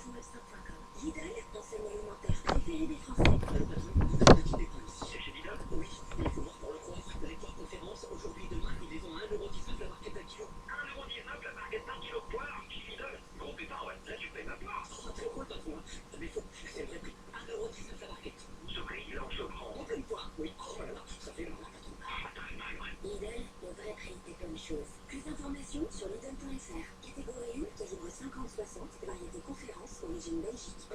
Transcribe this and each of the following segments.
rejoindwebstop.com. Lidl, enseigne alimentaire préférée des Français. Le patron, vous avez des dépenses. Chez Lidl, oui, il faut voir pour le croire. Victoire conférence, aujourd'hui, demain, nous disons à 1,19€ la barquette d'un kilo. 1,19€ la barquette d'un kilo de poire chez Lidl. Gros pépin, ouais, là tu payes ma poire. Oh, t'es heureux, patron, hein. Mais faut, c'est vrai prix. 1,19€ la barquette. Ce prix, là, on se prend. En pleine poire, oui. Oh là là, ça fait mal, patron. Ah, t'as mal, ouais. Lidl, le vrai prix des bonnes choses. Plus d'informations sur Lidl.fr. Catégorie 1, calibre 50-60, variété conférence, origine Belgique.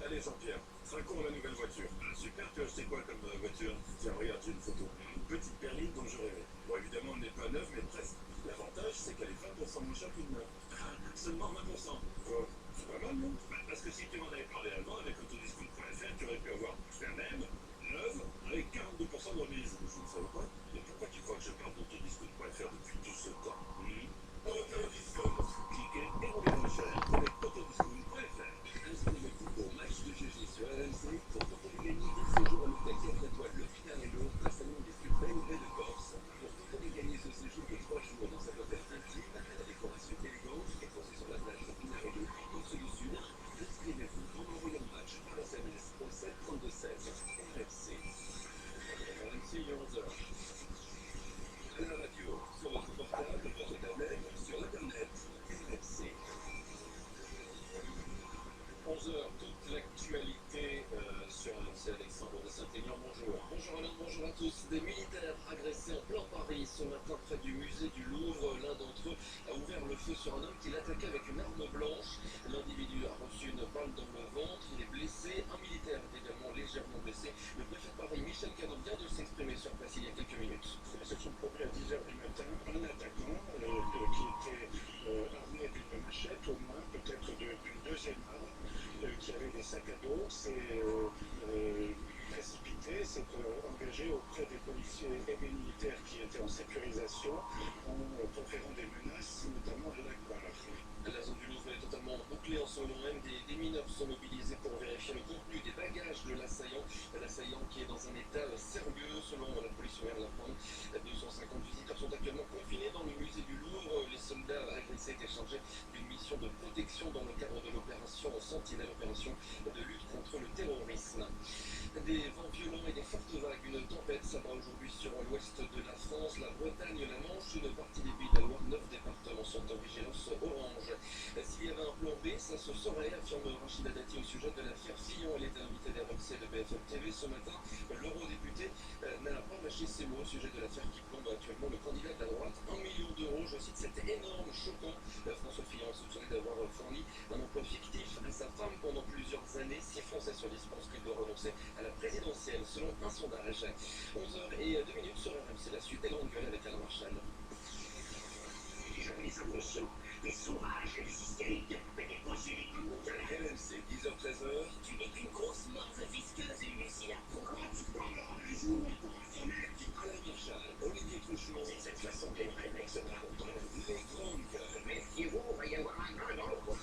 Allez Jean-Pierre, 5 ans la nouvelle voiture. Super, tu as acheté quoi comme voiture? Tiens, regarde, j'ai une photo. Une petite berline dont je rêvais. Bon, évidemment, elle n'est pas neuve, mais presque. L'avantage, c'est qu'elle est 20% moins chère qu'une neuve. Seulement 20%. Quoi? C'est pas mal, non? Parce que si tu m'en avais parlé avant, avec autodiscount.fr, tu aurais pu avoir la même, neuve, avec 42% de remise. Je ne savais pas. Mais pourquoi tu crois que je parle d'autodiscount.fr depuis tout ce temps? Autodiscount. Cliquez et roulez moins cher avec autodiscount.fr. Inscrivez-vous au match de GG sur RMC pour tenter de gagner des séjours à l'hôtel 4 étoiles Le Finarello, un salon des plus belles baies de Corse. Pour tenter de gagner ce séjour de 3 jours dans cet hôtel intime, à la décoration élégante et posé sur la plage de Finarello, au sud du sud, inscrivez-vous en envoyant match par SMS au 7 32 16 RMC. RMC, il est 11h. À la radio, sur votre portable, votre tablette, sur internet, RMC. 11h, toute l'actualité sur RMC. Alexandre de Saint-Aignan, bonjour. Bonjour Alain, bonjour à tous. Des militaires agressés en plein Paris ce matin près du musée du Louvre. L'un d'entre eux a ouvert le feu sur un homme qui l'attaquait avec une arme blanche. L'individu a reçu une balle dans le ventre, il est blessé. Un militaire est également légèrement blessé. Le préfet de Paris, Michel Cadot, vient de s'exprimer sur place il y a quelques minutes. Se sont produits à 10h du matin un attaquant qui était armé d'une machette, au moins peut-être d'une deuxième arme, qui avait des sacs à dos, s'est précipité, s'est engagé auprès des policiers et des militaires qui étaient en sécurisation en proférant des menaces, notamment de la barre. La zone du Louvre est totalement bouclée en ce moment même. Des mineurs sont mobilisés pour vérifier le contenu des bagages de l'assaillant. L'assaillant qui est dans un état sérieux selon la police vient de l'apprendre. 250 visiteurs sont actuellement confinés dans le musée du Louvre. Les soldats agressés étaient chargés d'une mission de protection dans le cadre de l'opération Sentinelle, opération de lutte contre le terrorisme. Des vents violents et des fortes vagues. Une tempête s'abat aujourd'hui sur l'ouest de la France, la Bretagne, la Manche, une partie des pays de la Loire. 9 départements sont en vigilance orange. S'il y avait un plan B, ça se saurait, affirme Rachida Dati au sujet de l'affaire Fillon. Elle était invitée d'RMC de BFM TV ce matin. L'eurodéputé n'a pas lâché ses mots au sujet de l'affaire qui plombe actuellement le candidat de la droite. 1 million d'euros, je cite, c'était énorme, choquant. François Fillon est soupçonné d'avoir fourni un emploi fictif à sa femme pendant plusieurs années. 6 Français sur 10 pensent qu'il doit renoncer à la présidentielle, selon un sondage. 11h02 sur RMC, la suite des grandes gueules avec Alain Marchal. Les inconscients, les sauvages, les hystériques, mais des possédés du monde à la RMC, 10h-13h. Tu n'es qu'une grosse morve visqueuse et lucide. Pourquoi tu t'endors un jour international? Alain Marchal, Olivier Truchon. C'est cette façon que les vrais mecs se rencontrent. Les grandes gueules. Méfiez-vous, il va y avoir un grain dans le coin.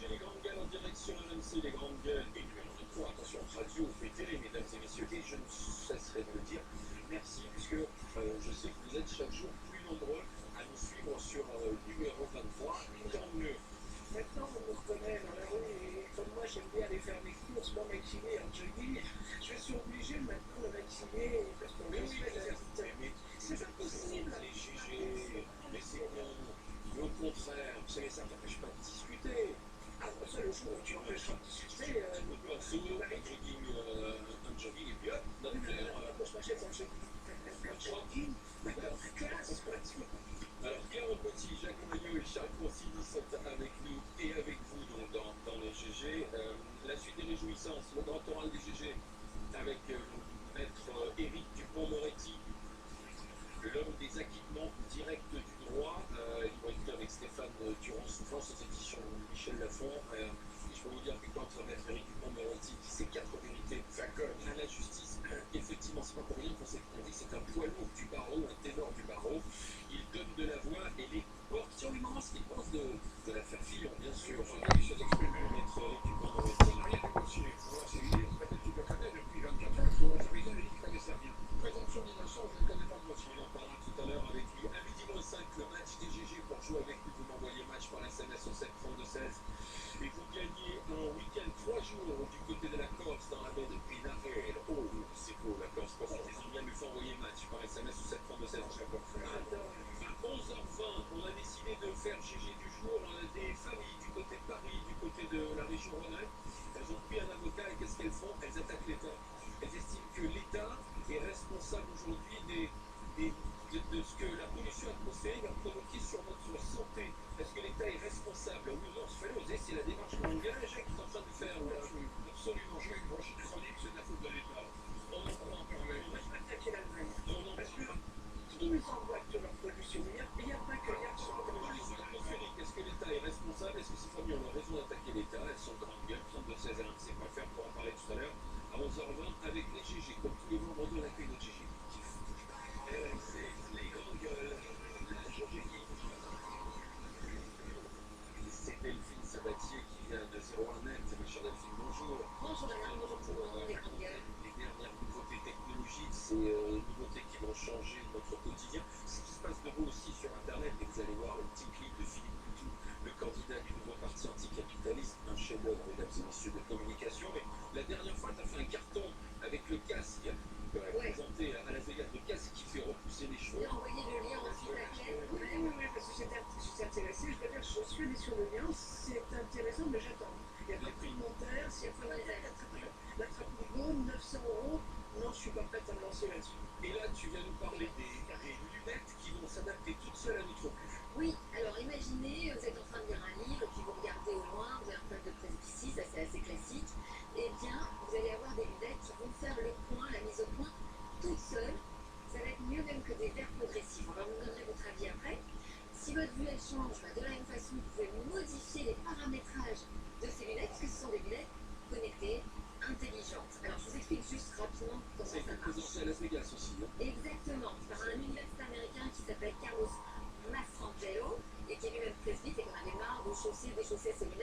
Les grandes gueules en direction RMC, les grandes gueules. Et puis alors, une fois, attention, radio fait télé, mesdames et messieurs, et je ne cesserai de le dire. Merci, puisque je sais que vous êtes chaque jour plus nombreux à nous suivre sur numéro 23. Tant mieux. Maintenant, on me reconnaît dans la rue et comme moi, j'aime bien aller faire mes courses, pas vacciner en jogging. Je suis obligé maintenant de vacciner parce qu'on Mais est oui, mais c'est pas possible. les GG, mais c'est bien. Au contraire, vous savez, ça ne t'empêche pas de discuter. Alors, ça, le jour où tu empêches de discuter, Le perso, un jogging, et puis hop, notre clair. moi, je m'achète un jogging. D'accord, classe, quoi. Alors, Clément Petit, Jacques Maillot et Charles Consigny sont avec nous et avec vous donc, dans les GG. La suite des réjouissances, le grand oral des GG, avec maître Éric Dupond-Moretti, l'homme des acquittements directs du droit, libre édité avec Stéphane Durand-Souffrance aux éditions Michel Lafon. Je peux vous dire que quand maître Éric Dupond-Moretti dit ces 4 vérités à la justice, effectivement, c'est pas pour rien qu'on dit que c'est un poids lourd du barreau, un ténor du barreau. Il donne de la voix et les porte sur lui demande ce qu'il pense de l'affaire Fillon, bien sûr. Je vais lui exprimer, maître Éric Dupond-Moretti. Rien de possible. C'est lié, peut-être tu le connais depuis 24 ans, tu aurais jamais dit qu'il connaissait bien. Présomption d'innocence, je ne connais pas le dossier. On en parlera tout à l'heure avec lui. À midi moins 5, le match des GG pour jouer avec nous. Vous envoyez match par SMS au 7 32 16. Et vous gagnez un week-end 3 jours du côté de la Corse dans la baie de Pinarello. Oh, c'est beau la Corse, profitez-en bien, mais il faut envoyer match par SMS au 7 32 16. À 11h20, on a décidé de faire GG du jour des familles du côté de Paris, du côté de la région Rhône-Alpes. Elles ont pris un avocat et qu'est-ce qu'elles font? Elles attaquent l'État. Elles estiment que l'État est responsable aujourd'hui de ce que la pollution atmosphérique a provoqué sur notre santé. Est-ce que l'État est responsable? Oui ou non? C'est la démarche mondiale qui est en train de faire. Absolument. Je suis désolé que c'est de la faute de l'État. On en prend quand même. Moi, je vais attaquer l'Allemagne. Non, Parce que ils nous envoient de leur pollution. Il n'y a pas que les sur la pollution. Est-ce que l'État est responsable? Est-ce que ces familles ont raison d'attaquer l'État? Elles sont grandes gueules, 32 16 1, c'est pas faire pour en parler tout à l'heure. À 11h20 avec les GG. Comme tous les vendredis, on accueille notre GG. C'est les grandes gueules. La GG. C'est Delphine Sabatier qui vient de 01net. Ma chère Delphine, bonjour. Bonjour madame, bonjour tout le monde, les grandes gueules. Les dernières nouveautés technologiques, c'est les nouveautés qui vont changer notre quotidien. Ce qui se passe de beau aussi sur Internet, et vous allez voir le petit clip de Philippe Poutou, le candidat du nouveau parti anticapitaliste, un chef-d'œuvre, mesdames et messieurs, de communication. Mais la dernière fois, tu as fait un carton avec le casque présenté à Las Vegas, le casque qui fait repousser les cheveux. J'ai envoyé le lien ensuite à Claire. Oui, parce que je suis intéressée. Je dois dire, je suis allée sur le lien. C'est intéressant, mais j'attends. Il y a pas de commentaires. S'il y a pas de l'attrape-nigo, 900 €. Non, je suis pas prête à me lancer là-dessus. Et là, tu viens nous parler des lunettes qui vont s'adapter toutes seules à notre vue. Oui, alors imaginez, vous êtes en train de lire un livre, et puis vous regardez au loin, vous avez un problème de presbytie, ça c'est assez classique. Eh bien, vous allez avoir des lunettes qui vont faire le point, la mise au point, toutes seules. Ça va être mieux même que des verres progressifs. Alors, vous me donnerez votre avis après. Si votre vue elle change, de la même façon, vous pouvez modifier les paramétrages de ces lunettes, parce que ce sont des lunettes connectées, intelligentes. Alors, je vous explique juste rapidement comment C'est ça marche. présenté à Las Vegas aussi. Hein. Exactement, par un universitaire américain qui s'appelle Carlos Mastrangelo et qui est lui-même presbyte et qu'on avait marre de chausser, déchausser ses lunettes.